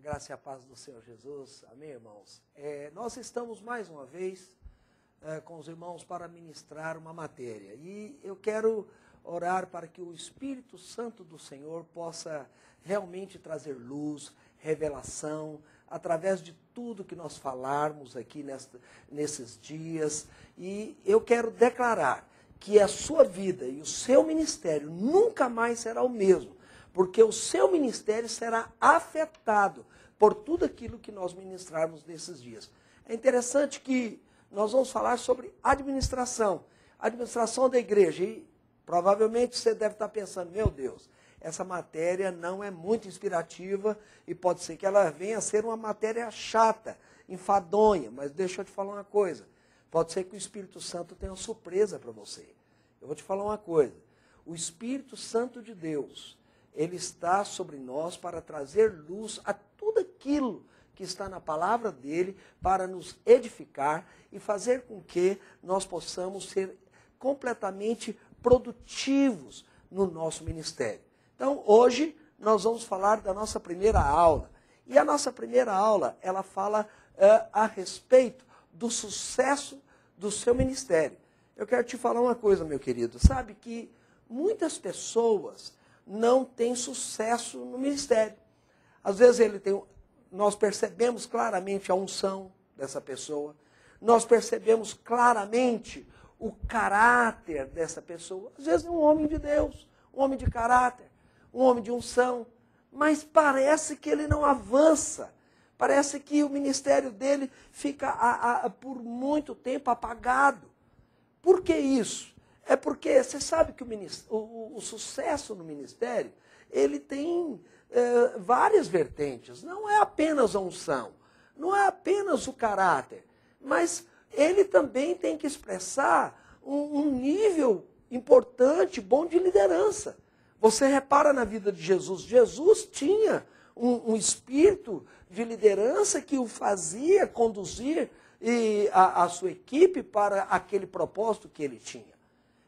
graça e a paz do Senhor Jesus. Amém, irmãos? Nós estamos mais uma vez com os irmãos para ministrar uma matéria. E eu quero orar para que o Espírito Santo do Senhor possa realmente trazer luz, revelação, através de tudo que nós falarmos aqui nesses dias. E eu quero declarar que a sua vida e o seu ministério nunca mais será o mesmo, porque o seu ministério será afetado por tudo aquilo que nós ministrarmos nesses dias. É interessante que nós vamos falar sobre administração da igreja. E provavelmente você deve estar pensando, meu Deus, essa matéria não é muito inspirativa e pode ser que ela venha a ser uma matéria chata, enfadonha. Mas deixa eu te falar uma coisa, pode ser que o Espírito Santo tenha uma surpresa para você. Eu vou te falar uma coisa, o Espírito Santo de Deus, ele está sobre nós para trazer luz a tudo aquilo que está na palavra dele, para nos edificar e fazer com que nós possamos ser completamente produtivos no nosso ministério. Então, hoje, nós vamos falar da nossa primeira aula. E a nossa primeira aula, ela fala a respeito do sucesso do seu ministério. Eu quero te falar uma coisa, meu querido. Sabe que muitas pessoas não têm sucesso no ministério. Às vezes nós percebemos claramente a unção dessa pessoa, nós percebemos claramente o caráter dessa pessoa. Às vezes é um homem de Deus, um homem de caráter, um homem de unção, mas parece que ele não avança, parece que o ministério dele fica por muito tempo apagado. Por que isso? É porque você sabe que o sucesso no ministério, ele tem várias vertentes. Não é apenas a unção, não é apenas o caráter, mas ele também tem que expressar um nível importante, bom de liderança. Você repara na vida de Jesus, Jesus tinha um espírito de liderança que o fazia conduzir a sua equipe para aquele propósito que ele tinha.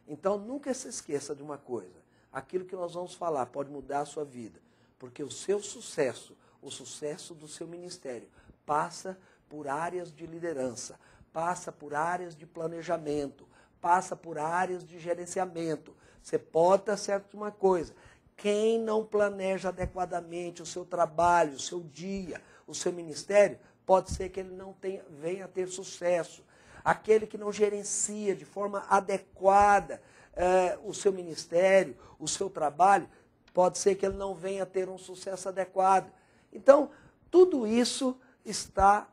Então, nunca se esqueça de uma coisa, aquilo que nós vamos falar pode mudar a sua vida, porque o seu sucesso, o sucesso do seu ministério, passa por áreas de liderança, passa por áreas de planejamento, passa por áreas de gerenciamento. Você pode estar certo de uma coisa, quem não planeja adequadamente o seu trabalho, o seu dia, o seu ministério, pode ser que ele não venha a ter sucesso. Aquele que não gerencia de forma adequada o seu ministério, o seu trabalho, pode ser que ele não venha a ter um sucesso adequado. Então, tudo isso está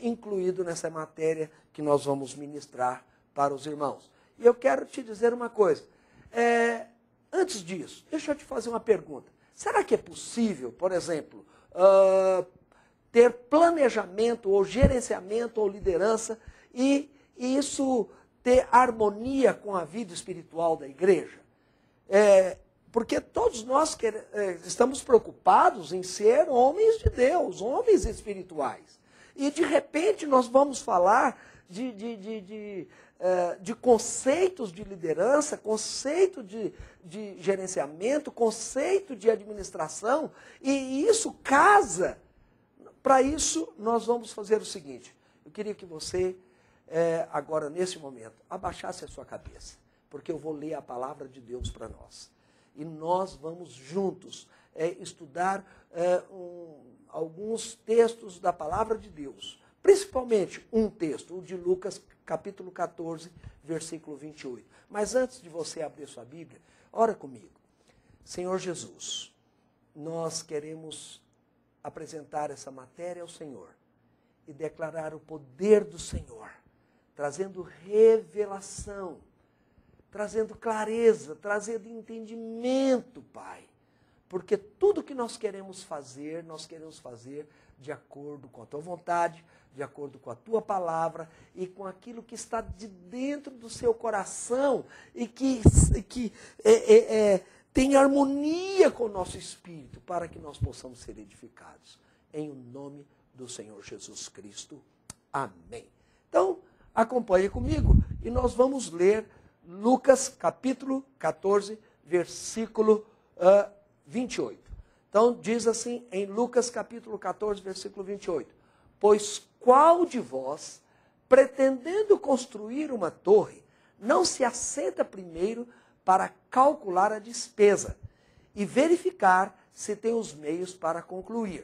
incluído nessa matéria que nós vamos ministrar para os irmãos. E eu quero te dizer uma coisa. Antes disso, deixa eu te fazer uma pergunta. Será que é possível, por exemplo, ter planejamento ou gerenciamento ou liderança e isso ter harmonia com a vida espiritual da igreja? Porque todos nós estamos preocupados em ser homens de Deus, homens espirituais. E de repente nós vamos falar de conceitos de liderança, conceito de gerenciamento, conceito de administração, e isso casa. Para isso, nós vamos fazer o seguinte. Eu queria que você, agora, nesse momento, abaixasse a sua cabeça, porque eu vou ler a palavra de Deus para nós. E nós vamos juntos estudar alguns textos da palavra de Deus. Principalmente um texto, o de Lucas, capítulo 14, versículo 28. Mas antes de você abrir sua Bíblia, ora comigo. Senhor Jesus, nós queremos apresentar essa matéria ao Senhor e declarar o poder do Senhor, trazendo revelação, trazendo clareza, trazendo entendimento, Pai. Porque tudo que nós queremos fazer de acordo com a Tua vontade, de acordo com a Tua palavra e com aquilo que está de dentro do seu coração e que tem harmonia com o nosso espírito para que nós possamos ser edificados. Em o nome do Senhor Jesus Cristo. Amém. Então, acompanhe comigo e nós vamos ler Lucas capítulo 14, versículo 28. Então, diz assim em Lucas capítulo 14, versículo 28. Pois qual de vós, pretendendo construir uma torre, não se assenta primeiro para calcular a despesa e verificar se tem os meios para concluir?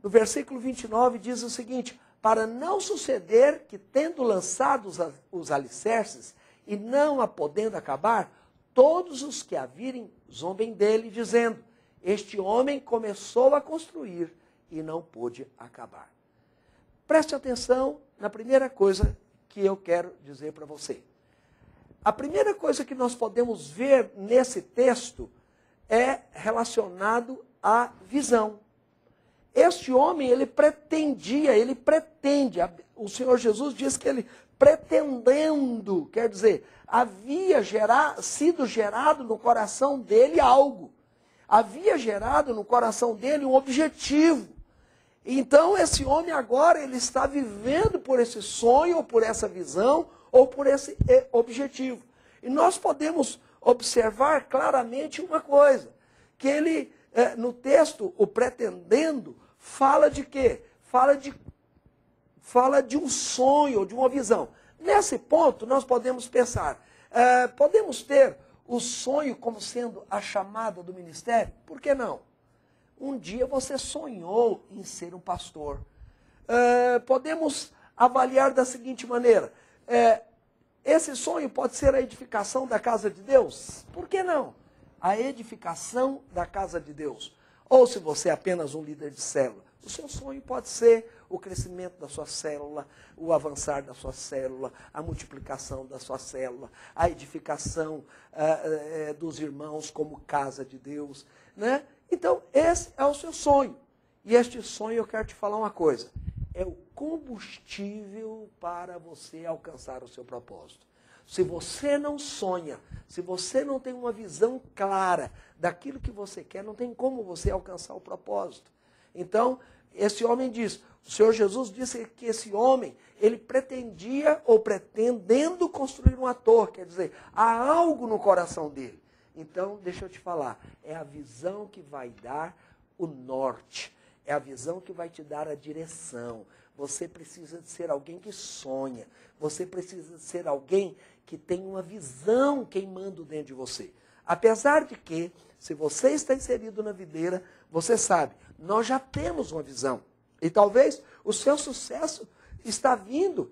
No versículo 29 diz o seguinte: para não suceder que, tendo lançado os alicerces e não a podendo acabar, todos os que a virem zombem dele, dizendo: este homem começou a construir e não pôde acabar. Preste atenção na primeira coisa que eu quero dizer para você. A primeira coisa que nós podemos ver nesse texto é relacionado à visão. Este homem, ele pretende, o Senhor Jesus diz que ele pretendendo, quer dizer, havia sido gerado no coração dele algo. Havia gerado no coração dele um objetivo. Então, esse homem agora, ele está vivendo por esse sonho, ou por essa visão, ou por esse objetivo. E nós podemos observar claramente uma coisa, que ele, no texto, o pretendendo, fala de quê? Fala de um sonho, de uma visão. Nesse ponto, nós podemos pensar, podemos ter o sonho como sendo a chamada do ministério? Por que não? Um dia você sonhou em ser um pastor. Podemos avaliar da seguinte maneira, esse sonho pode ser a edificação da casa de Deus? Por que não? A edificação da casa de Deus. Ou se você é apenas um líder de célula, o seu sonho pode ser o crescimento da sua célula, o avançar da sua célula, a multiplicação da sua célula, a edificação dos irmãos como casa de Deus, né? Então, esse é o seu sonho. E este sonho, eu quero te falar uma coisa, é o combustível para você alcançar o seu propósito. Se você não sonha, se você não tem uma visão clara daquilo que você quer, não tem como você alcançar o propósito. Então, esse homem diz, o Senhor Jesus disse que esse homem, ele pretendia ou pretendendo construir uma torre, quer dizer, há algo no coração dele. Então, deixa eu te falar, é a visão que vai dar o norte, é a visão que vai te dar a direção. Você precisa de ser alguém que sonha, você precisa de ser alguém que tem uma visão queimando dentro de você. Apesar de que, se você está inserido na videira, você sabe, nós já temos uma visão. E talvez o seu sucesso está vindo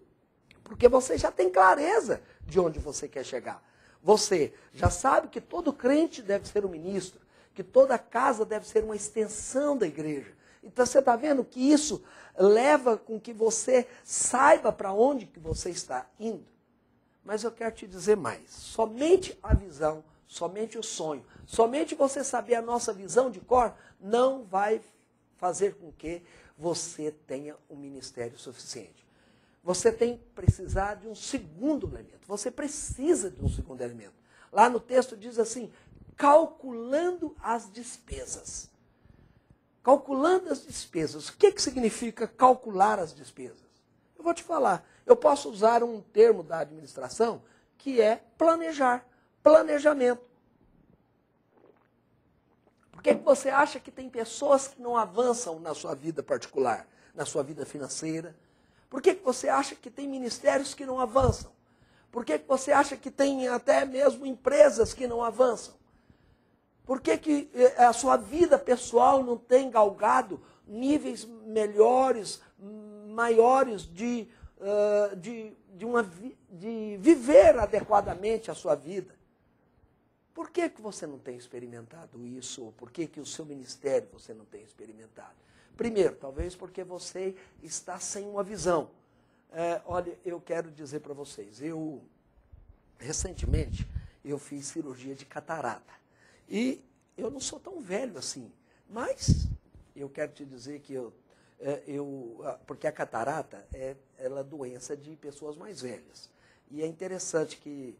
porque você já tem clareza de onde você quer chegar. Você já sabe que todo crente deve ser um ministro, que toda casa deve ser uma extensão da igreja. Então você está vendo que isso leva com que você saiba para onde que você está indo. Mas eu quero te dizer mais, somente a visão, somente o sonho, somente você saber a nossa visão de cor, não vai fazer com que você tenha um ministério suficiente. Você tem que precisar de um segundo elemento. Você precisa de um segundo elemento. Lá no texto diz assim, calculando as despesas. Calculando as despesas. O que significa calcular as despesas? Eu vou te falar. Eu posso usar um termo da administração que é planejar. Planejamento. Por que você acha que tem pessoas que não avançam na sua vida particular, na sua vida financeira? Por que você acha que tem ministérios que não avançam? Por que você acha que tem até mesmo empresas que não avançam? Por que a sua vida pessoal não tem galgado níveis melhores, maiores de viver adequadamente a sua vida? Por que você não tem experimentado isso? Ou por que o seu ministério você não tem experimentado? Primeiro, talvez porque você está sem uma visão. Olha, eu quero dizer para vocês, recentemente, eu fiz cirurgia de catarata. E eu não sou tão velho assim, mas eu quero te dizer que porque a catarata ela é doença de pessoas mais velhas. E é interessante que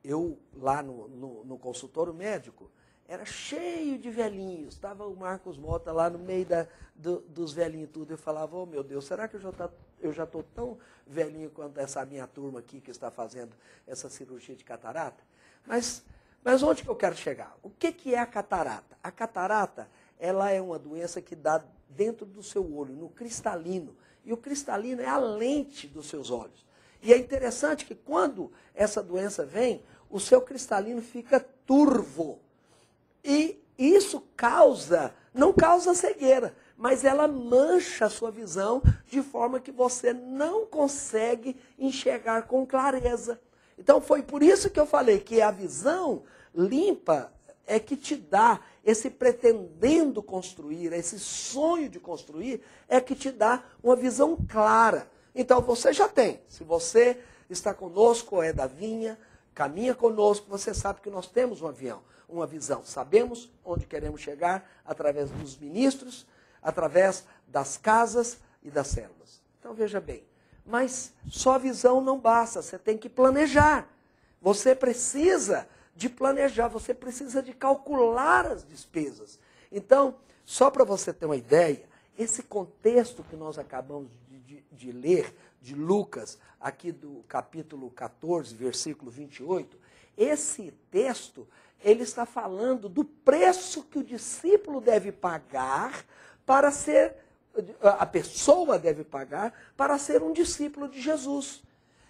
eu, lá no consultório médico, era cheio de velhinhos. Estava o Marcos Mota lá no meio dos velhinhos tudo. Eu falava, oh meu Deus, será que eu já estou tão velhinho quanto essa minha turma aqui que está fazendo essa cirurgia de catarata? Mas Mas onde que eu quero chegar? O que é a catarata? A catarata, ela é uma doença que dá dentro do seu olho, no cristalino. E o cristalino é a lente dos seus olhos. E é interessante que quando essa doença vem, o seu cristalino fica turvo. E isso não causa cegueira, mas ela mancha a sua visão de forma que você não consegue enxergar com clareza. Então foi por isso que eu falei que a visão limpa é que te dá esse pretendendo construir, esse sonho de construir, é que te dá uma visão clara. Então você já tem. Se você está conosco ou é da vinha, caminha conosco, você sabe que nós temos uma visão. Sabemos onde queremos chegar através dos ministros, através das casas e das células. Então veja bem, mas só visão não basta, você tem que planejar. Você precisa de planejar, você precisa de calcular as despesas. Então, só para você ter uma ideia, esse contexto que nós acabamos de ler, de Lucas, aqui do capítulo 14, versículo 28, esse texto, ele está falando do preço que o discípulo deve pagar para ser, a pessoa deve pagar para ser um discípulo de Jesus.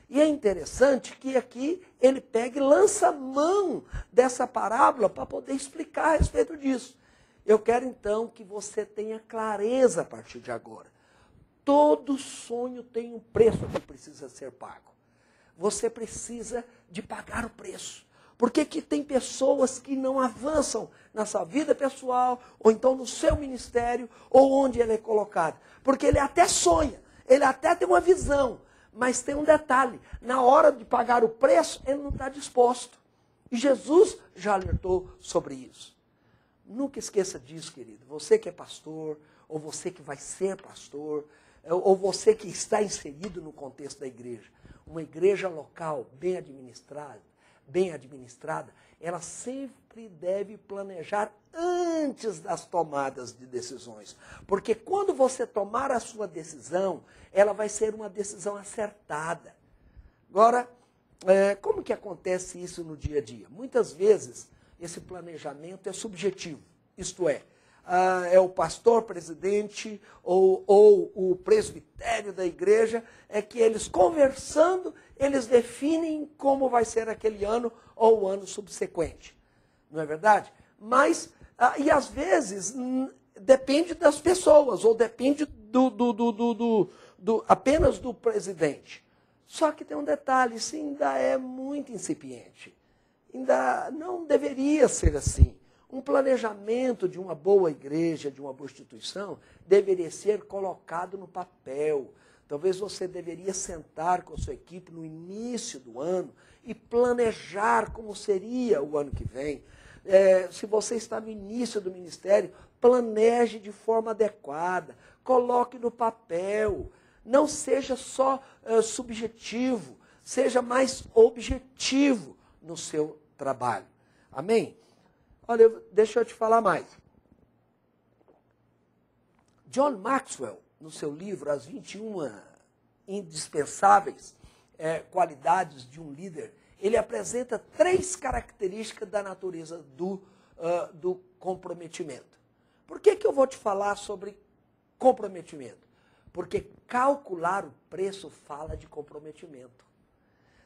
E é interessante que aqui ele pega e lança mão dessa parábola para poder explicar a respeito disso. Eu quero então que você tenha clareza a partir de agora. Todo sonho tem um preço que precisa ser pago. Você precisa de pagar o preço. Porque que tem pessoas que não avançam na sua vida pessoal, ou então no seu ministério, ou onde ele é colocado. Porque ele até sonha, ele até tem uma visão, mas tem um detalhe, na hora de pagar o preço, ele não está disposto. E Jesus já alertou sobre isso. Nunca esqueça disso, querido. Você que é pastor, ou você que vai ser pastor, ou você que está inserido no contexto da igreja. Uma igreja local bem administrada, ela sempre deve planejar antes das tomadas de decisões. Porque quando você tomar a sua decisão, ela vai ser uma decisão acertada. Agora, como que acontece isso no dia a dia? Muitas vezes, esse planejamento é subjetivo. Isto é o pastor presidente ou o presbitério da igreja, é que eles conversando, eles definem como vai ser aquele ano ou o ano subsequente. Não é verdade? Mas, e às vezes, depende das pessoas, ou depende apenas do presidente. Só que tem um detalhe, isso ainda é muito incipiente. Ainda não deveria ser assim. Um planejamento de uma boa igreja, de uma boa instituição, deveria ser colocado no papel. Talvez você deveria sentar com a sua equipe no início do ano e planejar como seria o ano que vem. Se você está no início do ministério, planeje de forma adequada, coloque no papel. Não seja só subjetivo, seja mais objetivo no seu trabalho. Amém? Olha, deixa eu te falar mais. John Maxwell, no seu livro As 21 Indispensáveis Qualidades de um Líder, ele apresenta 3 características da natureza do comprometimento. Por que eu vou te falar sobre comprometimento? Porque calcular o preço fala de comprometimento.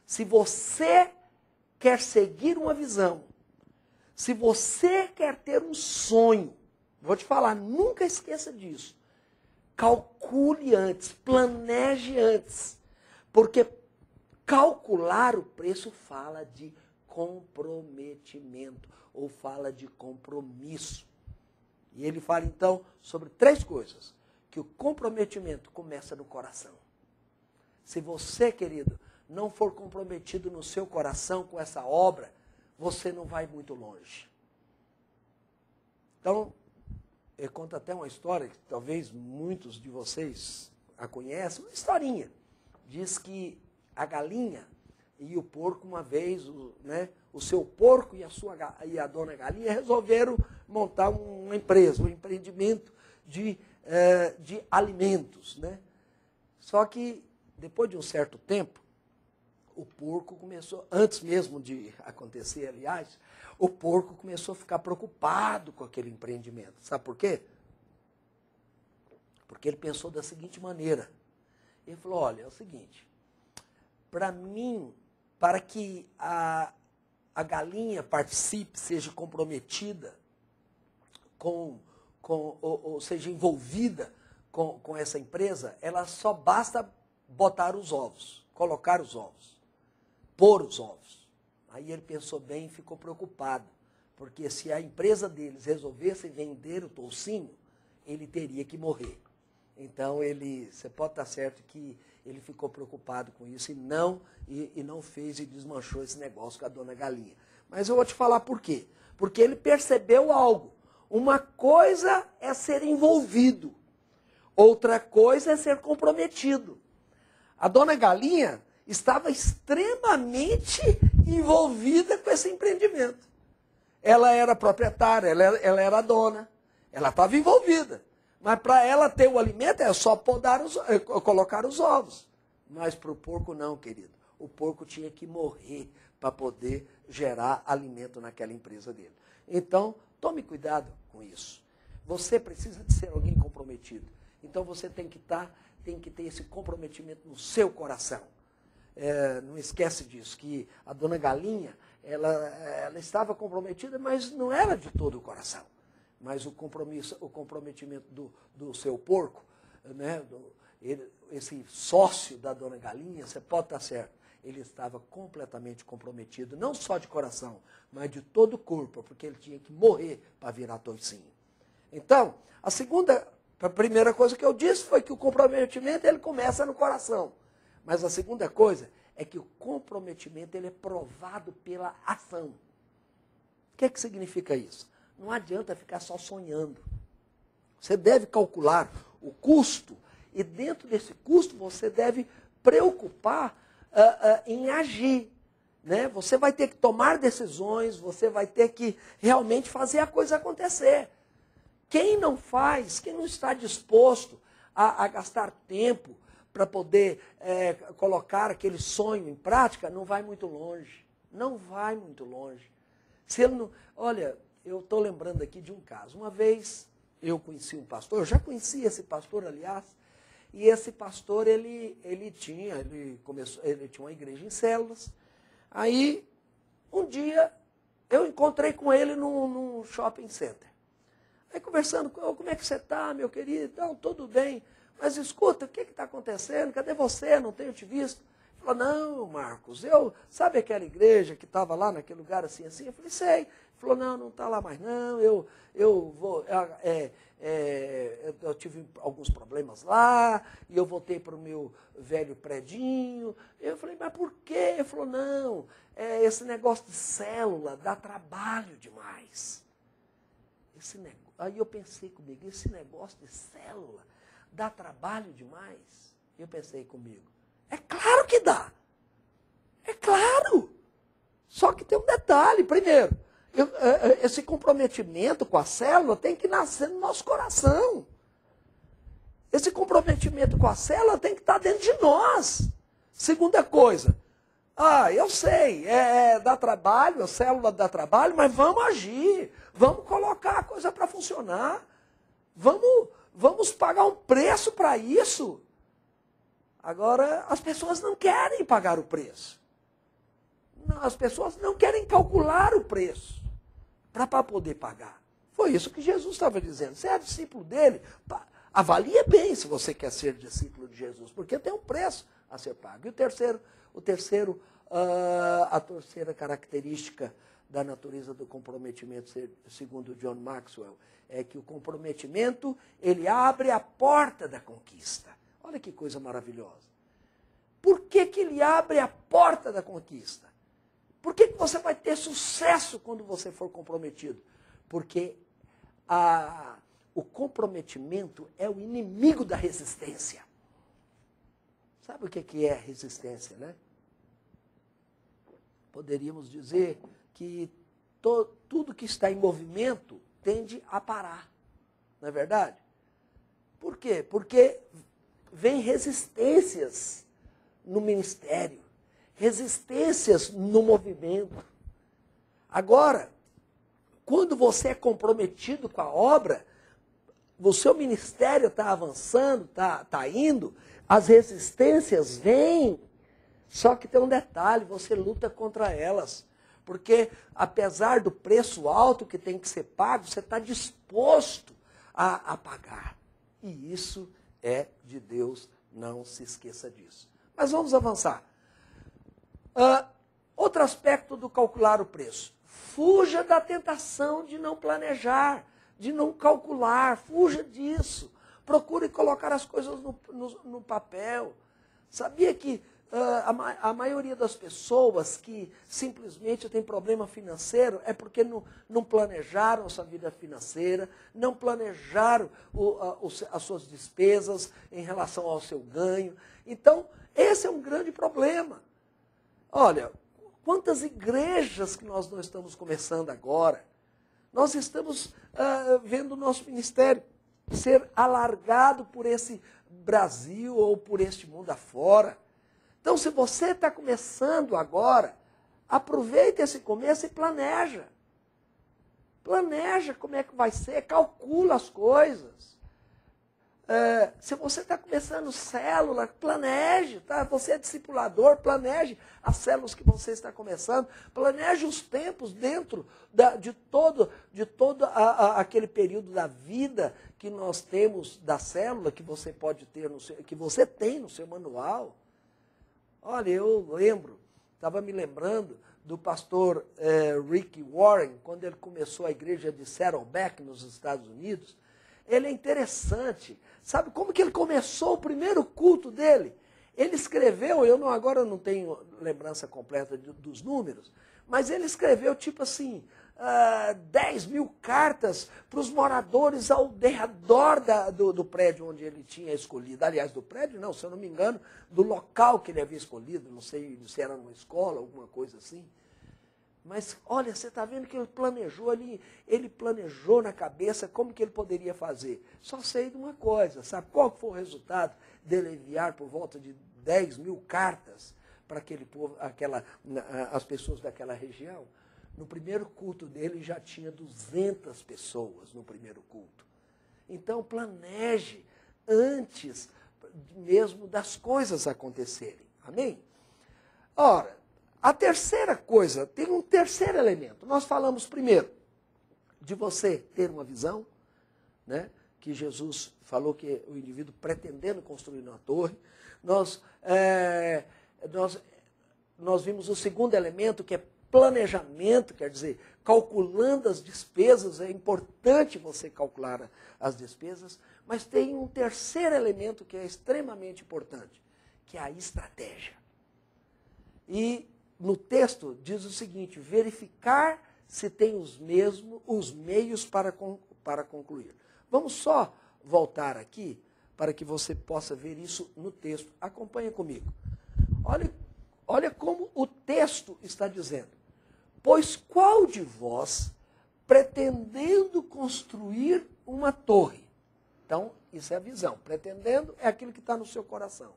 Se você quer seguir uma visão, se você quer ter um sonho, vou te falar, nunca esqueça disso. Calcule antes, planeje antes. Porque calcular o preço fala de comprometimento, ou fala de compromisso. E ele fala então sobre 3 coisas. Que o comprometimento começa no coração. Se você, querido, não for comprometido no seu coração com essa obra, você não vai muito longe. Então, eu conto até uma história, que talvez muitos de vocês a conhecem, uma historinha. Diz que a galinha e o porco, uma vez, o seu porco e a dona galinha resolveram montar uma empresa, um empreendimento de alimentos. Né? Só que, depois de um certo tempo, o porco começou, antes mesmo de acontecer, aliás, o porco começou a ficar preocupado com aquele empreendimento. Sabe por quê? Porque ele pensou da seguinte maneira. Ele falou, olha, é o seguinte, para mim, para que a galinha participe, seja comprometida, ou seja envolvida com essa empresa, ela só basta botar os ovos, colocar os ovos, pôr os ovos. Aí ele pensou bem e ficou preocupado, porque se a empresa deles resolvesse vender o toucinho, ele teria que morrer. Então, você pode estar certo que ele ficou preocupado com isso e não fez e desmanchou esse negócio com a dona Galinha. Mas eu vou te falar por quê. Porque ele percebeu algo. Uma coisa é ser envolvido, outra coisa é ser comprometido. A dona Galinha estava extremamente envolvida com esse empreendimento. Ela era proprietária, ela era a dona, ela estava envolvida. Mas para ela ter o alimento é só colocar os ovos. Mas para o porco não, querido. O porco tinha que morrer para poder gerar alimento naquela empresa dele. Então, tome cuidado com isso. Você precisa de ser alguém comprometido. Então você tem que ter esse comprometimento no seu coração. Não esquece disso, que a dona Galinha, ela estava comprometida, mas não era de todo o coração. Mas o comprometimento do seu porco, né, esse sócio da dona Galinha, você pode estar certo, ele estava completamente comprometido, não só de coração, mas de todo o corpo, porque ele tinha que morrer para virar toucinho. Então, a primeira coisa que eu disse foi que o comprometimento ele começa no coração. Mas a segunda coisa é que o comprometimento ele é provado pela ação. O que significa isso? Não adianta ficar só sonhando. Você deve calcular o custo e dentro desse custo você deve preocupar em agir. Né? Você vai ter que tomar decisões, você vai ter que realmente fazer a coisa acontecer. Quem não faz, quem não está disposto a gastar tempo para poder colocar aquele sonho em prática, não vai muito longe. Não vai muito longe. Se ele não, olha, eu estou lembrando aqui de um caso. Uma vez eu conheci um pastor, eu já conheci esse pastor, aliás, e esse pastor, ele tinha uma igreja em células. Aí, um dia, eu encontrei com ele num shopping center. Aí, conversando com ele, como é que você está, meu querido? Não, tudo bem. Mas escuta, o que está acontecendo? Cadê você? Não tenho te visto. Ele falou, não, Marcos, sabe aquela igreja que estava lá naquele lugar assim? Eu falei, sei. Ele falou, não está lá mais não, eu tive alguns problemas lá, e eu voltei para o meu velho predinho. Eu falei, mas por quê? Ele falou, não, esse negócio de célula dá trabalho demais. Aí eu pensei comigo, esse negócio de célula dá trabalho demais? Eu pensei comigo, é claro que dá. É claro. Só que tem um detalhe. Primeiro, esse comprometimento com a célula tem que nascer no nosso coração. Esse comprometimento com a célula tem que estar dentro de nós. Segunda coisa, eu sei, dá trabalho, a célula dá trabalho, mas vamos agir. Vamos colocar a coisa para funcionar. Vamos pagar um preço para isso. Agora, as pessoas não querem pagar o preço. As pessoas não querem calcular o preço para poder pagar. Foi isso que Jesus estava dizendo. Você é discípulo dele, avalie bem se você quer ser discípulo de Jesus, porque tem um preço a ser pago. E a terceira característica da natureza do comprometimento, segundo John Maxwell, é que o comprometimento, ele abre a porta da conquista. Olha que coisa maravilhosa. Por que ele abre a porta da conquista? Por que você vai ter sucesso quando você for comprometido? Porque o comprometimento é o inimigo da resistência. Sabe o que é resistência, né? Poderíamos dizer que tudo que está em movimento tende a parar. Não é verdade? Por quê? Porque vem resistências no ministério, resistências no movimento. Agora, quando você é comprometido com a obra, o seu ministério está avançando, está indo, as resistências vêm, só que tem um detalhe, você luta contra elas. Porque, apesar do preço alto que tem que ser pago, você está disposto a pagar. E isso é de Deus, não se esqueça disso. Mas vamos avançar. Outro aspecto do calcular o preço. Fuja da tentação de não planejar, de não calcular, fuja disso. Procure colocar as coisas no papel. Sabia que a maioria das pessoas que simplesmente tem problema financeiro é porque não planejaram a sua vida financeira, não planejaram as suas despesas em relação ao seu ganho. Então, esse é um grande problema. Olha, quantas igrejas que nós não estamos começando agora, nós estamos vendo o nosso ministério ser alargado por esse Brasil ou por este mundo afora. Então, se você está começando agora, aproveita esse começo e planeja. Planeja como é que vai ser, calcula as coisas. Se você está começando célula, planeje. Tá? Você é discipulador, planeje as células que você está começando. Planeje os tempos dentro de todo aquele período da vida que nós temos da célula, que você pode ter, que você tem no seu manual. Olha, eu estava me lembrando do pastor Rick Warren, quando ele começou a igreja de Saddleback, nos Estados Unidos. Ele é interessante. Sabe como que ele começou o primeiro culto dele? Ele escreveu, agora eu não tenho lembrança completa dos números, mas ele escreveu tipo assim, 10.000 cartas para os moradores ao redor do prédio onde ele tinha escolhido. Aliás, do prédio não, se eu não me engano, do local que ele havia escolhido, não sei se era numa escola, alguma coisa assim. Mas, olha, você está vendo que ele planejou na cabeça como que ele poderia fazer. Só sei de uma coisa, sabe qual foi o resultado dele enviar por volta de 10.000 cartas para aquele povo, as pessoas daquela região? No primeiro culto dele já tinha 200 pessoas no primeiro culto. Então, planeje antes mesmo das coisas acontecerem. Amém? Ora, a terceira coisa, tem um terceiro elemento. Nós falamos primeiro de você ter uma visão, né? Que Jesus falou que o indivíduo pretendendo construir uma torre. Nós vimos o segundo elemento, que é planejamento, quer dizer, calculando as despesas. É importante você calcular as despesas, mas tem um terceiro elemento que é extremamente importante, que é a estratégia. E no texto diz o seguinte: verificar se tem os meios para concluir. Vamos só voltar aqui para que você possa ver isso no texto. Acompanha comigo. Olha como o texto está dizendo. Pois qual de vós, pretendendo construir uma torre? Então, isso é a visão. Pretendendo é aquilo que está no seu coração.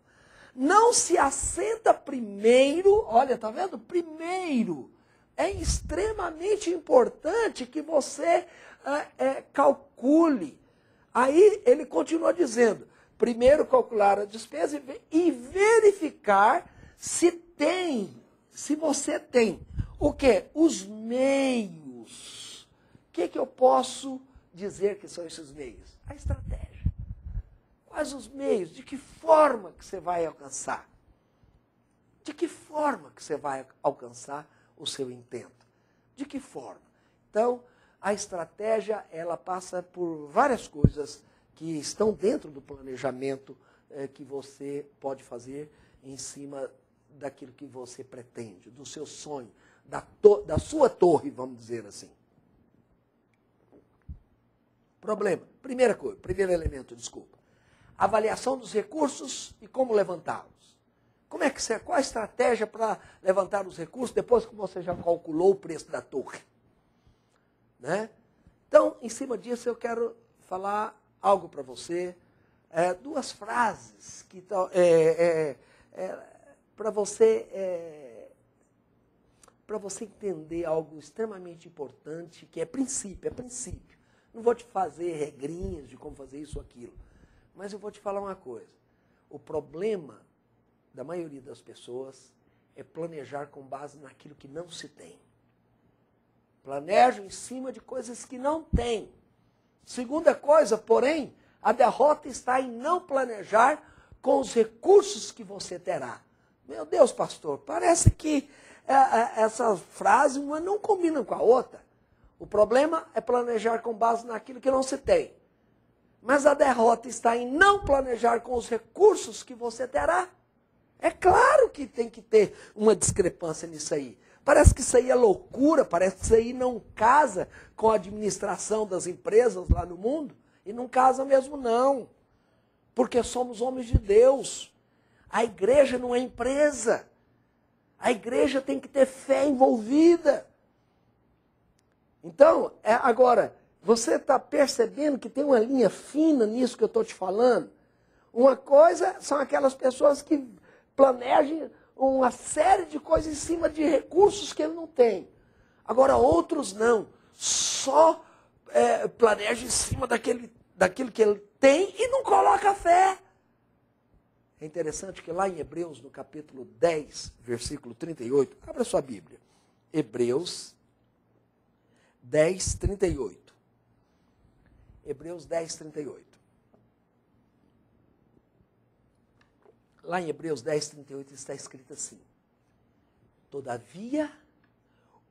Não se assenta primeiro, olha, está vendo? Primeiro. É extremamente importante que você calcule. Aí ele continua dizendo, primeiro calcular a despesa e verificar se você tem o quê? Os meios. O que eu posso dizer que são esses meios? A estratégia. Quais os meios? De que forma que você vai alcançar? De que forma que você vai alcançar o seu intento? De que forma? Então, a estratégia, ela passa por várias coisas que estão dentro do planejamento que você pode fazer em cima daquilo que você pretende, do seu sonho, da sua torre, vamos dizer assim. Problema. Primeiro elemento, desculpa. Avaliação dos recursos e como levantá-los. Qual a estratégia para levantar os recursos depois que você já calculou o preço da torre? Né? Então, em cima disso, eu quero falar algo para você. Duas frases que para você entender algo extremamente importante, que é princípio. Não vou te fazer regrinhas de como fazer isso ou aquilo, mas eu vou te falar uma coisa. O problema da maioria das pessoas é planejar com base naquilo que não se tem. Planejam em cima de coisas que não tem. Segunda coisa, porém, a derrota está em não planejar com os recursos que você terá. Meu Deus, pastor, parece que essa frase uma não combina com a outra. O problema é planejar com base naquilo que não se tem. Mas a derrota está em não planejar com os recursos que você terá. É claro que tem que ter uma discrepância nisso aí. Parece que isso aí é loucura, parece que isso aí não casa com a administração das empresas lá no mundo. E não casa mesmo não. Porque somos homens de Deus. A igreja não é empresa. A igreja tem que ter fé envolvida. Então, agora, você está percebendo que tem uma linha fina nisso que eu estou te falando? Uma coisa são aquelas pessoas que planejam uma série de coisas em cima de recursos que ele não tem. Agora, outros não. Só planejam em cima daquilo que ele tem e não coloca fé. É interessante que lá em Hebreus, no capítulo 10, versículo 38, abra sua Bíblia. Hebreus 10, 38. Hebreus 10, 38. Lá em Hebreus 10, 38 está escrito assim: todavia,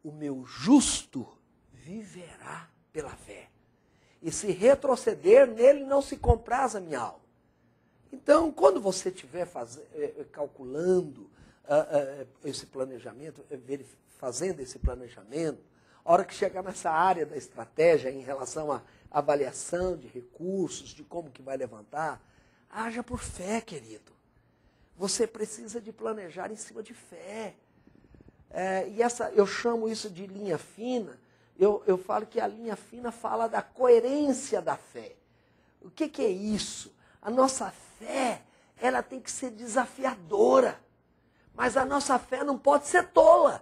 o meu justo viverá pela fé. E se retroceder, nele não se compraz a minha alma. Então, quando você estiver calculando esse planejamento, fazendo esse planejamento, a hora que chegar nessa área da estratégia em relação à avaliação de recursos, de como que vai levantar, haja por fé, querido. Você precisa de planejar em cima de fé. Eu chamo isso de linha fina. Eu falo que a linha fina fala da coerência da fé. O que é isso? A nossa fé, ela tem que ser desafiadora. Mas a nossa fé não pode ser tola.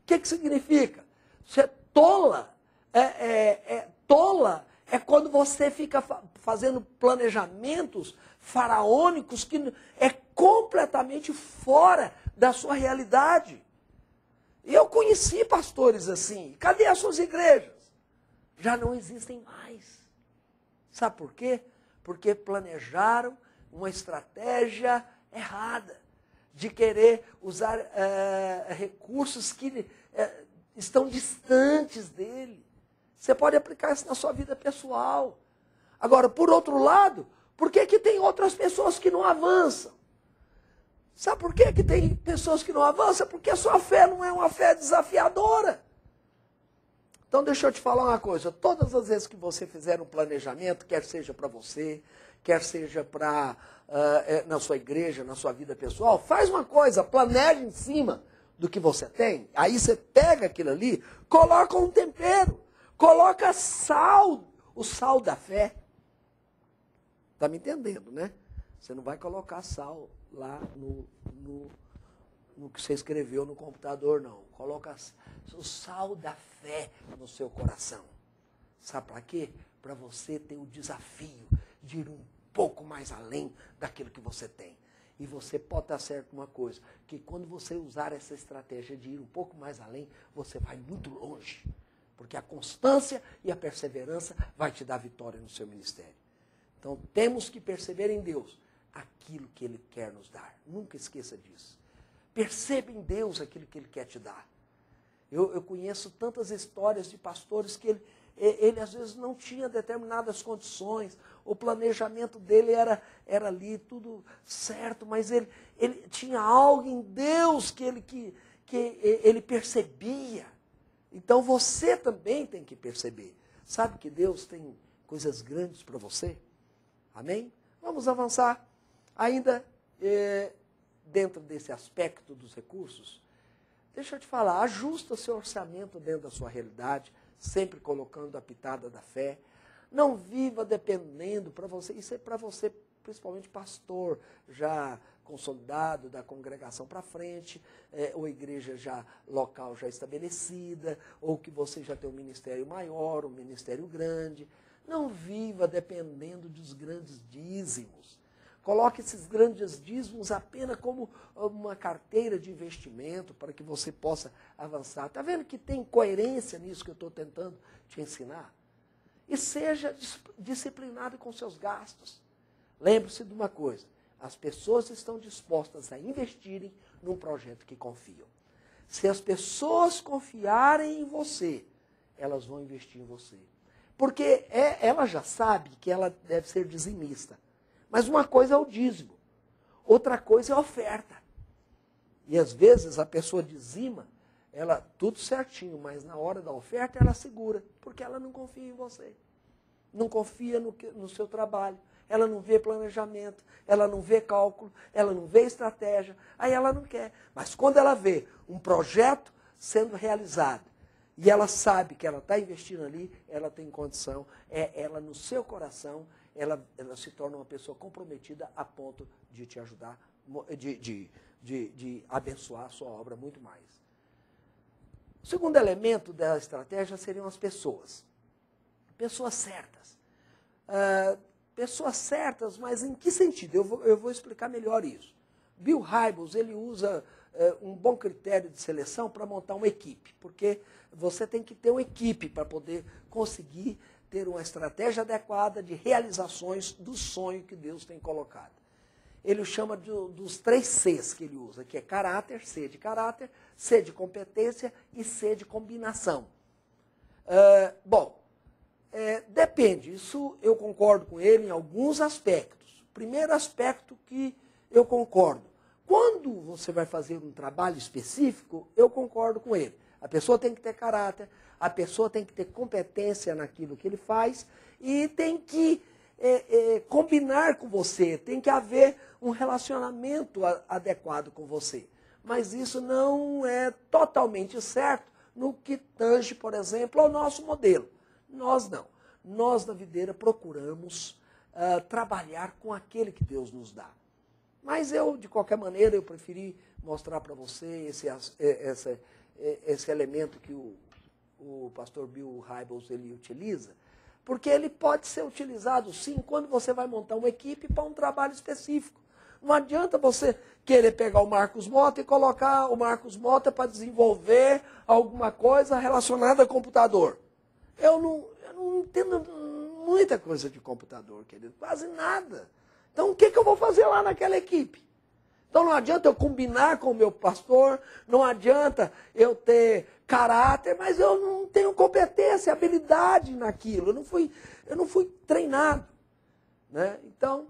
O que significa? Ser tola é quando você fica fazendo planejamentos faraônicos que é completamente fora da sua realidade. E eu conheci pastores assim. Cadê as suas igrejas? Já não existem mais. Sabe por quê? Porque planejaram uma estratégia errada de querer usar recursos que estão distantes dele. Você pode aplicar isso na sua vida pessoal. Agora, por outro lado, por que tem outras pessoas que não avançam? Sabe por que tem pessoas que não avançam? Porque a sua fé não é uma fé desafiadora. Então, deixa eu te falar uma coisa. Todas as vezes que você fizer um planejamento, quer seja para você, quer seja na sua igreja, na sua vida pessoal, faz uma coisa, planeja em cima do que você tem. Aí você pega aquilo ali, coloca um tempero, coloca sal, o sal da fé. Está me entendendo, né? Você não vai colocar sal lá no que você escreveu no computador, não. Coloca o sal da fé no seu coração. Sabe para quê? Para você ter o desafio de ir um pouco mais além daquilo que você tem. E você pode estar certo uma coisa, que quando você usar essa estratégia de ir um pouco mais além, você vai muito longe. Porque a constância e a perseverança vai te dar vitória no seu ministério. Então, temos que perceber em Deus aquilo que Ele quer nos dar. Nunca esqueça disso. Perceba em Deus aquilo que Ele quer te dar. Eu conheço tantas histórias de pastores que ele às vezes não tinha determinadas condições. O planejamento dele era ali, tudo certo, mas ele tinha algo em Deus que ele percebia. Então você também tem que perceber. Sabe que Deus tem coisas grandes para você? Amém? Vamos avançar. Ainda dentro desse aspecto dos recursos, deixa eu te falar, ajusta seu orçamento dentro da sua realidade, sempre colocando a pitada da fé. Não viva dependendo para você, isso é para você, principalmente pastor, já consolidado da congregação para frente, ou igreja já local já estabelecida, ou que você já tem um ministério maior, um ministério grande. Não viva dependendo dos grandes dízimos. Coloque esses grandes dízimos apenas como uma carteira de investimento para que você possa avançar. Está vendo que tem coerência nisso que eu estou tentando te ensinar? E seja disciplinado com seus gastos. Lembre-se de uma coisa, as pessoas estão dispostas a investirem num projeto que confiam. Se as pessoas confiarem em você, elas vão investir em você. Porque ela já sabe que ela deve ser dizimista. Mas uma coisa é o dízimo, outra coisa é a oferta. E às vezes a pessoa dizima, ela tudo certinho, mas na hora da oferta ela segura, porque ela não confia em você. Não confia no seu trabalho, ela não vê planejamento, ela não vê cálculo, ela não vê estratégia, aí ela não quer. Mas quando ela vê um projeto sendo realizado, e ela sabe que ela está investindo ali, ela tem condição, ela no seu coração, ela se torna uma pessoa comprometida a ponto de te ajudar, de abençoar a sua obra muito mais. O segundo elemento da estratégia seriam as pessoas. Pessoas certas. Pessoas certas, mas em que sentido? Eu vou explicar melhor isso. Bill Hybels, ele usa um bom critério de seleção para montar uma equipe, porque você tem que ter uma equipe para poder conseguir ter uma estratégia adequada de realizações do sonho que Deus tem colocado. Ele chama dos 3 Cs que ele usa, que é caráter, C de caráter, C de competência e C de combinação. Depende, isso eu concordo com ele em alguns aspectos. Primeiro aspecto que eu concordo, quando você vai fazer um trabalho específico, eu concordo com ele. A pessoa tem que ter caráter, a pessoa tem que ter competência naquilo que ele faz e tem que combinar com você, tem que haver um relacionamento adequado com você. Mas isso não é totalmente certo no que tange, por exemplo, ao nosso modelo. Nós não. Nós, na Videira, procuramos trabalhar com aquele que Deus nos dá. Mas eu, de qualquer maneira, eu preferi mostrar para você esse elemento que o pastor Bill Hybels ele utiliza, porque ele pode ser utilizado, sim, quando você vai montar uma equipe para um trabalho específico. Não adianta você querer pegar o Marcos Mota e colocar o Marcos Mota para desenvolver alguma coisa relacionada a computador. Eu não entendo muita coisa de computador, querido, quase nada. Então, o que eu vou fazer lá naquela equipe? Então, não adianta eu combinar com o meu pastor, não adianta eu ter caráter, mas eu não tenho competência, habilidade naquilo, eu não fui treinado. Né? Então,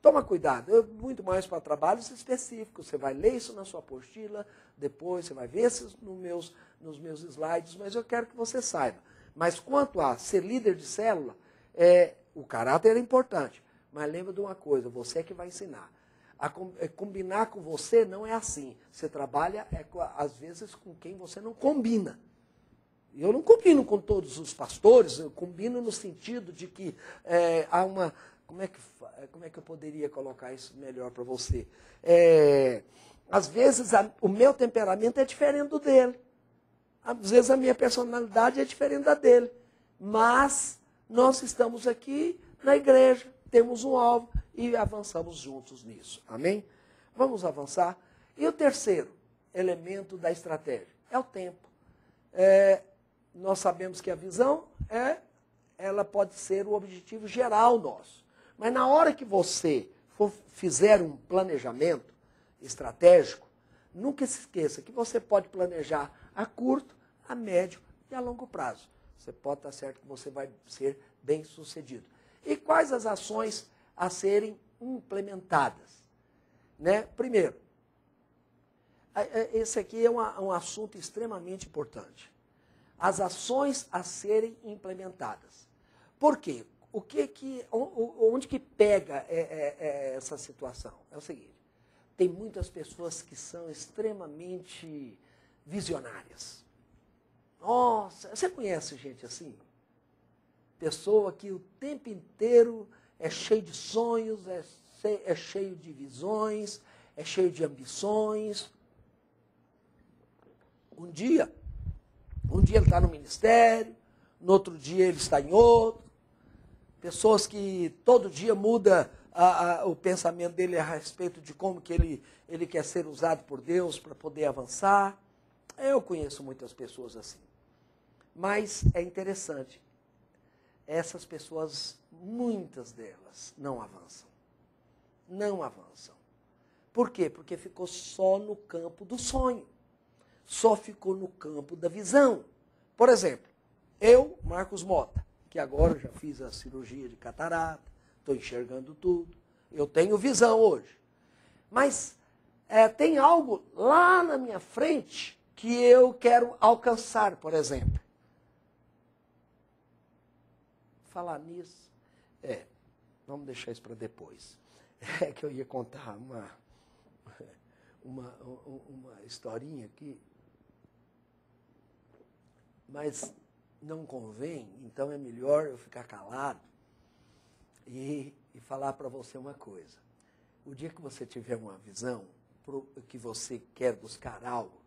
toma cuidado, muito mais para trabalhos específicos, você vai ler isso na sua apostila, depois você vai ver isso nos meus slides, mas eu quero que você saiba. Mas quanto a ser líder de célula, o caráter é importante. Mas lembra de uma coisa, você é que vai ensinar. Combinar com você não é assim. Você trabalha, às vezes, com quem você não combina. E eu não combino com todos os pastores, eu combino no sentido de que há uma... Como é que eu poderia colocar isso melhor para você? Às vezes, o meu temperamento é diferente do dele. Às vezes, a minha personalidade é diferente da dele. Mas nós estamos aqui na igreja, temos um alvo e avançamos juntos nisso. Amém? Vamos avançar. E o terceiro elemento da estratégia é o tempo. Nós sabemos que a visão ela pode ser o objetivo geral nosso. Mas na hora que você fizer um planejamento estratégico, nunca se esqueça que você pode planejar a curto, a médio e a longo prazo. Você pode estar certo que você vai ser bem sucedido. E quais as ações a serem implementadas? Né? Primeiro, esse aqui é um assunto extremamente importante. As ações a serem implementadas. Por quê? Onde que pega essa situação? É o seguinte, tem muitas pessoas que são extremamente visionárias. Nossa, você conhece gente assim? Pessoa que o tempo inteiro é cheia de sonhos, é cheio de visões, é cheio de ambições. Um dia ele está no ministério, no outro dia ele está em outro. Pessoas que todo dia muda o pensamento dele a respeito de como que ele quer ser usado por Deus para poder avançar. Eu conheço muitas pessoas assim. Mas é interessante, essas pessoas, muitas delas, não avançam. Não avançam. Por quê? Porque ficou só no campo do sonho. Só ficou no campo da visão. Por exemplo, eu, Marcos Mota, que agora já fiz a cirurgia de catarata, estou enxergando tudo, eu tenho visão hoje. Mas tem algo lá na minha frente que eu quero alcançar, por exemplo. Falar nisso, vamos deixar isso para depois. É que eu ia contar uma historinha aqui, mas não convém, então é melhor eu ficar calado e falar para você uma coisa. O dia que você tiver uma visão, que você quer buscar algo,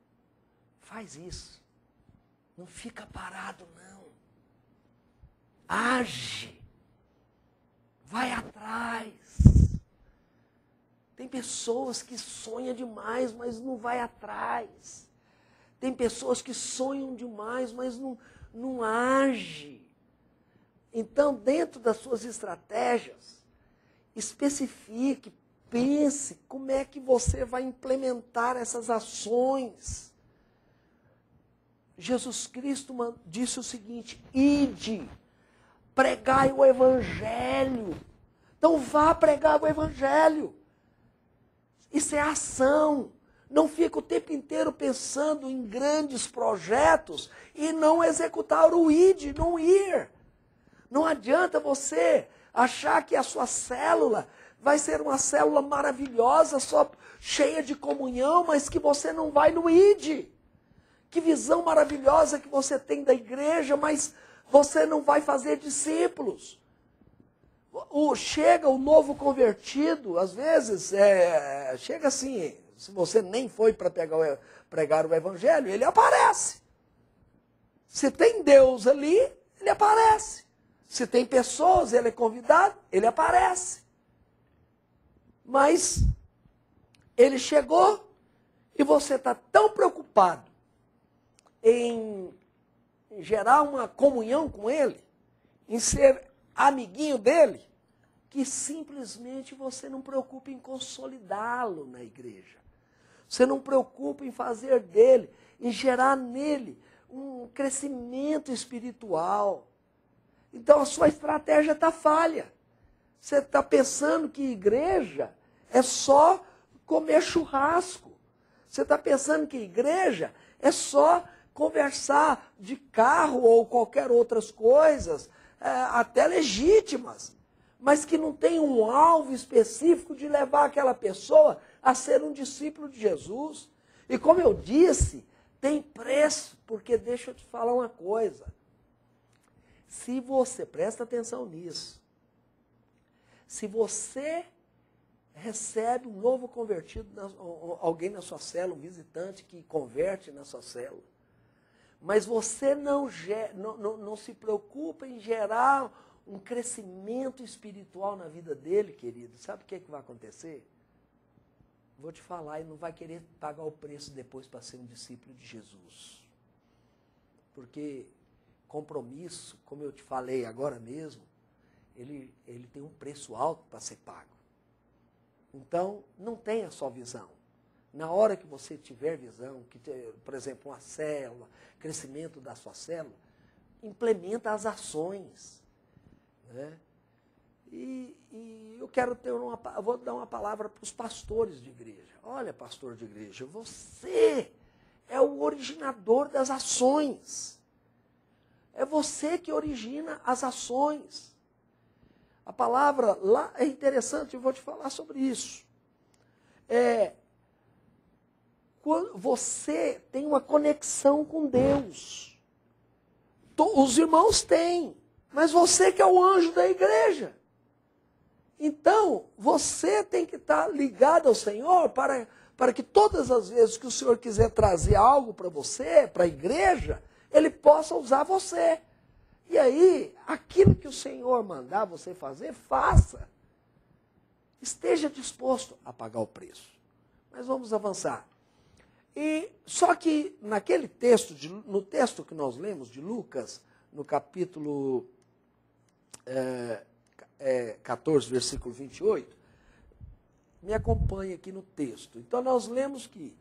faz isso. Não fica parado, não. Age. Vai atrás. Tem pessoas que sonham demais, mas não vai atrás. Tem pessoas que sonham demais, mas não age. Então, dentro das suas estratégias, especifique, pense como é que você vai implementar essas ações. Jesus Cristo disse o seguinte: ide, pregai o Evangelho. Então vá pregar o Evangelho. Isso é ação. Não fica o tempo inteiro pensando em grandes projetos e não executar o ide, não ir. Não adianta você achar que a sua célula vai ser uma célula maravilhosa, só cheia de comunhão, mas que você não vai no ide. Que visão maravilhosa que você tem da igreja, mas você não vai fazer discípulos. Chega o novo convertido, às vezes, chega assim, se você nem foi para pregar o Evangelho, ele aparece. Se tem Deus ali, ele aparece. Se tem pessoas, ele é convidado, ele aparece. Mas ele chegou e você está tão preocupado em gerar uma comunhão com ele, em ser amiguinho dele, que simplesmente você não preocupa em consolidá-lo na igreja. Você não preocupa em fazer dele, em gerar nele um crescimento espiritual. Então a sua estratégia está falha. Você está pensando que igreja é só comer churrasco. Você está pensando que igreja é só conversar de carro ou qualquer outras coisas, até legítimas, mas que não tem um alvo específico de levar aquela pessoa a ser um discípulo de Jesus. E como eu disse, tem preço, porque deixa eu te falar uma coisa. Se você, presta atenção nisso, se você recebe um novo convertido, alguém na sua célula, um visitante que converte na sua célula, mas você não se preocupa em gerar um crescimento espiritual na vida dele, querido, sabe o que vai acontecer? Vou te falar, ele não vai querer pagar o preço depois para ser um discípulo de Jesus. Porque compromisso, como eu te falei agora mesmo, ele tem um preço alto para ser pago. Então, não tenha só visão. Na hora que você tiver visão, por exemplo, uma célula, crescimento da sua célula, implementa as ações. Né? E eu quero vou dar uma palavra para os pastores de igreja. Olha, pastor de igreja, você é o originador das ações. É você que origina as ações. A palavra lá é interessante, eu vou te falar sobre isso. Quando você tem uma conexão com Deus. Os irmãos têm, mas você que é o anjo da igreja. Então, você tem que estar ligado ao Senhor para que todas as vezes que o Senhor quiser trazer algo para você, para a igreja, Ele possa usar você. E aí, aquilo que o Senhor mandar você fazer, faça. Esteja disposto a pagar o preço. Mas vamos avançar. E só que naquele texto, no texto que nós lemos de Lucas, no capítulo 14, versículo 28, me acompanhe aqui no texto. Então nós lemos que,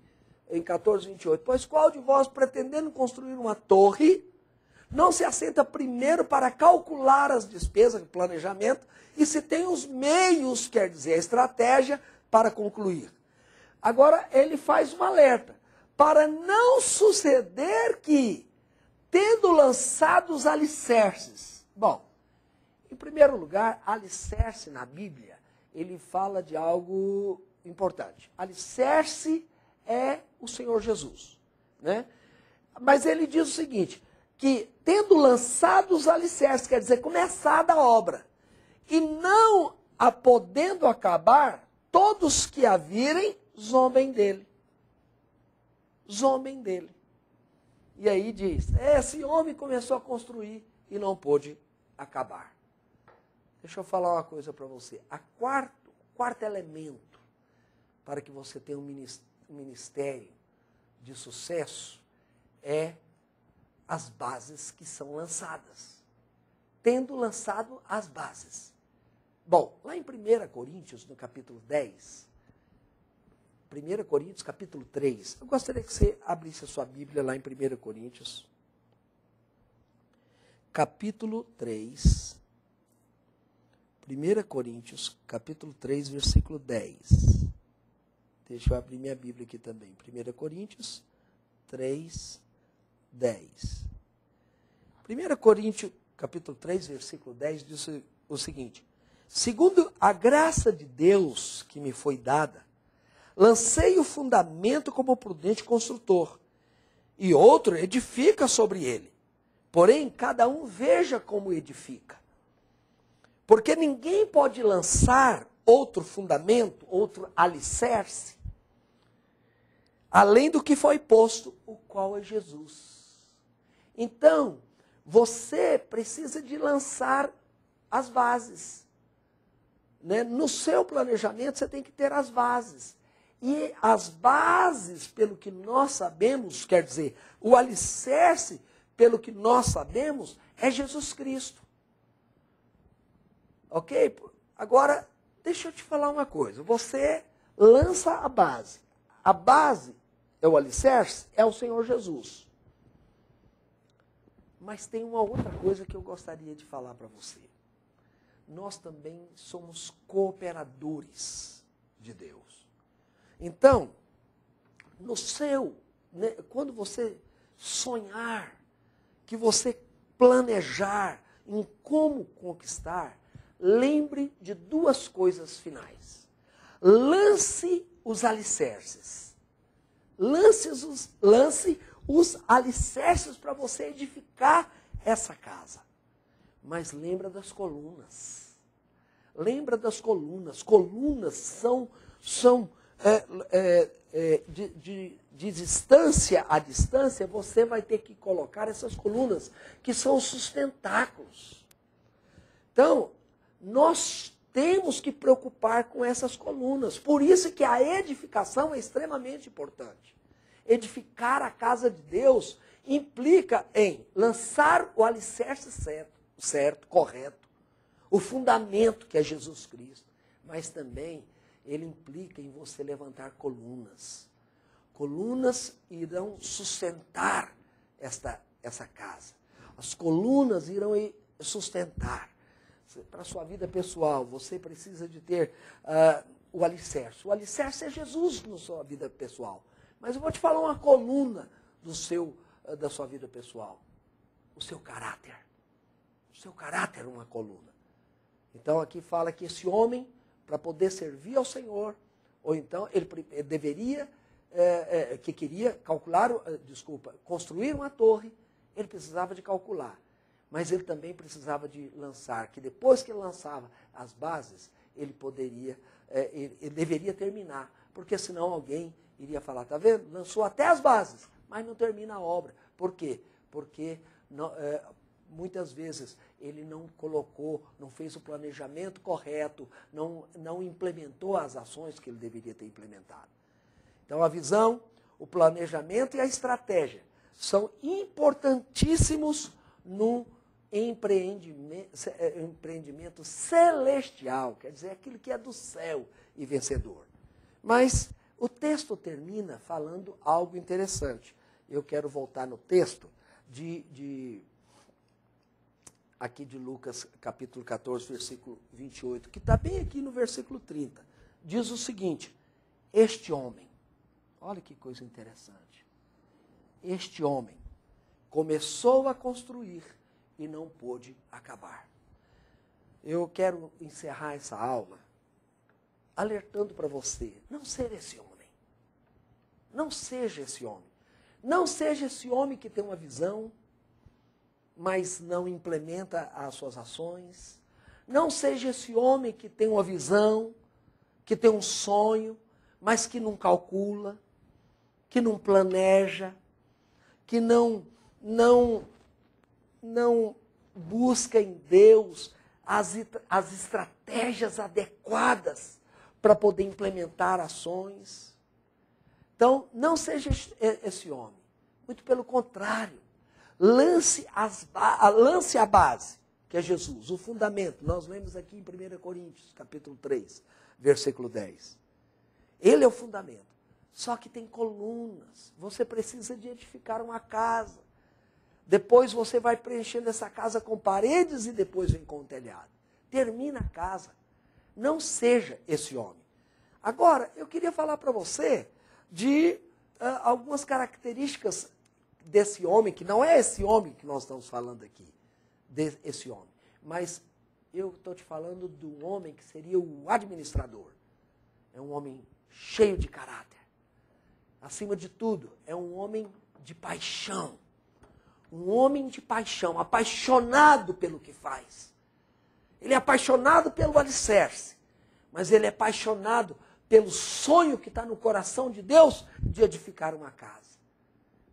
em 14, 28, pois qual de vós, pretendendo construir uma torre, não se assenta primeiro para calcular as despesas, o planejamento, e se tem os meios, quer dizer, a estratégia, para concluir. Agora ele faz um alerta, para não suceder que, tendo lançado os alicerces, bom, em primeiro lugar, alicerce na Bíblia, ele fala de algo importante. Alicerce é o Senhor Jesus, né? Mas ele diz o seguinte, que tendo lançado os alicerces, quer dizer, começada a obra, e não a podendo acabar, todos que a virem, zombem dele. Zombem dele. E aí diz, esse homem começou a construir e não pôde acabar. Deixa eu falar uma coisa para você. O quarto elemento para que você tenha um ministério de sucesso é as bases que são lançadas. Tendo lançado as bases. Bom, lá em 1 Coríntios, no capítulo 10, 1 Coríntios, capítulo 3, eu gostaria que você abrisse a sua Bíblia lá em 1 Coríntios, capítulo 3, 1 Coríntios, capítulo 3, versículo 10. Deixa eu abrir minha Bíblia aqui também. 1 Coríntios 3, 10. 1 Coríntios, capítulo 3, versículo 10, diz o seguinte. Segundo a graça de Deus que me foi dada, lancei o fundamento como prudente construtor, e outro edifica sobre ele. Porém, cada um veja como edifica. Porque ninguém pode lançar outro fundamento, outro alicerce, além do que foi posto, o qual é Jesus. Então, você precisa de lançar as bases. Né? No seu planejamento, você tem que ter as bases. E as bases, pelo que nós sabemos, quer dizer, o alicerce, pelo que nós sabemos, é Jesus Cristo. Ok? Agora, deixa eu te falar uma coisa. Você lança a base. A base é o alicerce, é o Senhor Jesus. Mas tem uma outra coisa que eu gostaria de falar para você. Nós também somos cooperadores de Deus. Então, quando você sonhar, que você planejar em como conquistar, lembre de duas coisas finais. Lance os alicerces. Lance os alicerces para você edificar essa casa. Mas lembra das colunas. Lembra das colunas. Colunas são de distância a distância, você vai ter que colocar essas colunas, que são os sustentáculos. Então, nós temos que preocupar com essas colunas. Por isso que a edificação é extremamente importante. Edificar a casa de Deus implica em lançar o alicerce certo, correto, o fundamento que é Jesus Cristo, mas também ele implica em você levantar colunas. Colunas irão sustentar essa casa. As colunas irão sustentar. Para a sua vida pessoal, você precisa de ter o alicerce. O alicerce é Jesus na sua vida pessoal. Mas eu vou te falar uma coluna da sua vida pessoal. O seu caráter. O seu caráter é uma coluna. Então aqui fala que esse homem, para poder servir ao Senhor, ou então ele deveria, construir uma torre, ele precisava de calcular. Mas ele também precisava de lançar, que depois que ele lançava as bases, ele deveria terminar, porque senão alguém iria falar, está vendo? Lançou até as bases, mas não termina a obra. Por quê? Porque muitas vezes ele não colocou, não fez o planejamento correto, não implementou as ações que ele deveria ter implementado. Então a visão, o planejamento e a estratégia são importantíssimos no empreendimento celestial, quer dizer, aquilo que é do céu e vencedor. Mas o texto termina falando algo interessante. Eu quero voltar no texto aqui de Lucas, capítulo 14, versículo 28, que está bem aqui no versículo 30. Diz o seguinte: este homem, olha que coisa interessante, este homem começou a construir e não pôde acabar. Eu quero encerrar essa aula alertando para você, não ser esse homem. Não seja esse homem. Não seja esse homem que tem uma visão, mas não implementa as suas ações. Não seja esse homem que tem uma visão, que tem um sonho, mas que não calcula, que não planeja, que não busca em Deus as estratégias adequadas para poder implementar ações. Então, não seja esse homem. Muito pelo contrário. Lance a base, que é Jesus, o fundamento. Nós lemos aqui em 1 Coríntios, capítulo 3, versículo 10. Ele é o fundamento. Só que tem colunas. Você precisa de edificar uma casa. Depois você vai preenchendo essa casa com paredes e depois vem com o telhado. Termina a casa. Não seja esse homem. Agora, eu queria falar para você de algumas características desse homem, que não é esse homem que nós estamos falando aqui, desse homem. Mas eu estou te falando de um homem que seria o administrador. É um homem cheio de caráter. Acima de tudo, é um homem de paixão. Um homem de paixão, apaixonado pelo que faz. Ele é apaixonado pelo alicerce, mas ele é apaixonado pelo sonho que está no coração de Deus de edificar uma casa.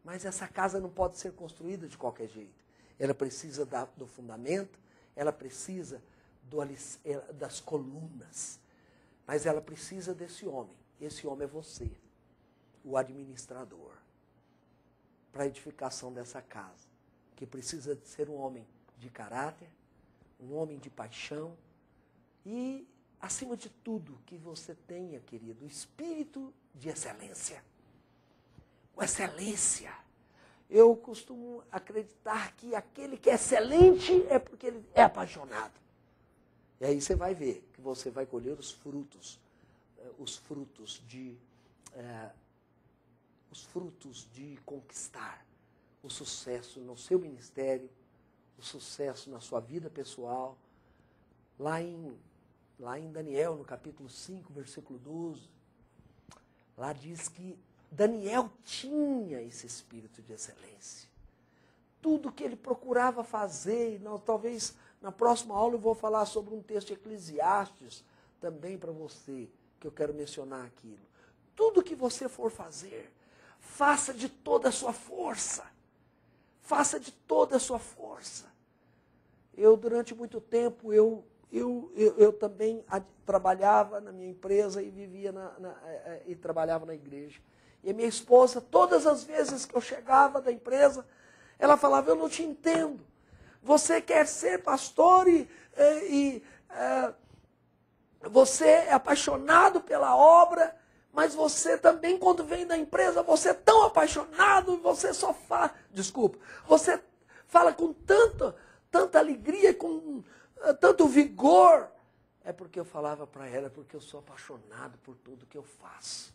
Mas essa casa não pode ser construída de qualquer jeito. Ela precisa do fundamento, ela precisa das colunas. Mas ela precisa desse homem. Esse homem é você, o administrador, para a edificação dessa casa. Que precisa de ser um homem de caráter, um homem de paixão e, acima de tudo, que você tenha, querido, o espírito de excelência. Excelência. Eu costumo acreditar que aquele que é excelente é porque ele é apaixonado. E aí você vai ver que você vai colher os frutos de conquistar o sucesso no seu ministério, o sucesso na sua vida pessoal. Lá em Daniel, no capítulo 5, versículo 12, lá diz que Daniel tinha esse espírito de excelência. Tudo que ele procurava fazer, talvez na próxima aula eu vou falar sobre um texto de Eclesiastes também para você, que eu quero mencionar aquilo. Tudo que você for fazer, faça de toda a sua força. Faça de toda a sua força. Eu, durante muito tempo, eu também trabalhava na minha empresa e vivia e trabalhava na igreja. E a minha esposa, todas as vezes que eu chegava da empresa, ela falava, eu não te entendo. Você quer ser pastor e você é apaixonado pela obra, mas você também, quando vem da empresa, você é tão apaixonado, você só fala, você fala com tanta alegria, com tanto vigor. É porque eu falava para ela, porque eu sou apaixonado por tudo que eu faço.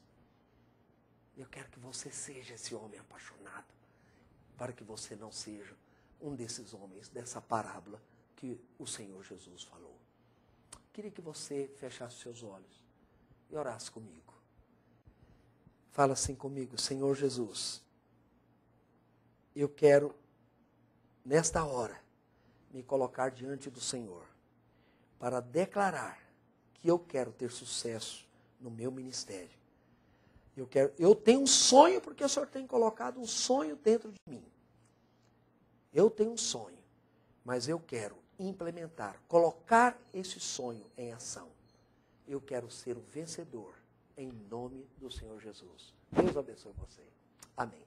Eu quero que você seja esse homem apaixonado, para que você não seja um desses homens, dessa parábola que o Senhor Jesus falou. Queria que você fechasse seus olhos e orasse comigo. Fala assim comigo, Senhor Jesus, eu quero, nesta hora, me colocar diante do Senhor, para declarar que eu quero ter sucesso no meu ministério. Eu tenho um sonho, porque o Senhor tem colocado um sonho dentro de mim. Eu tenho um sonho, mas eu quero implementar, colocar esse sonho em ação. Eu quero ser o vencedor, em nome do Senhor Jesus. Deus abençoe você. Amém.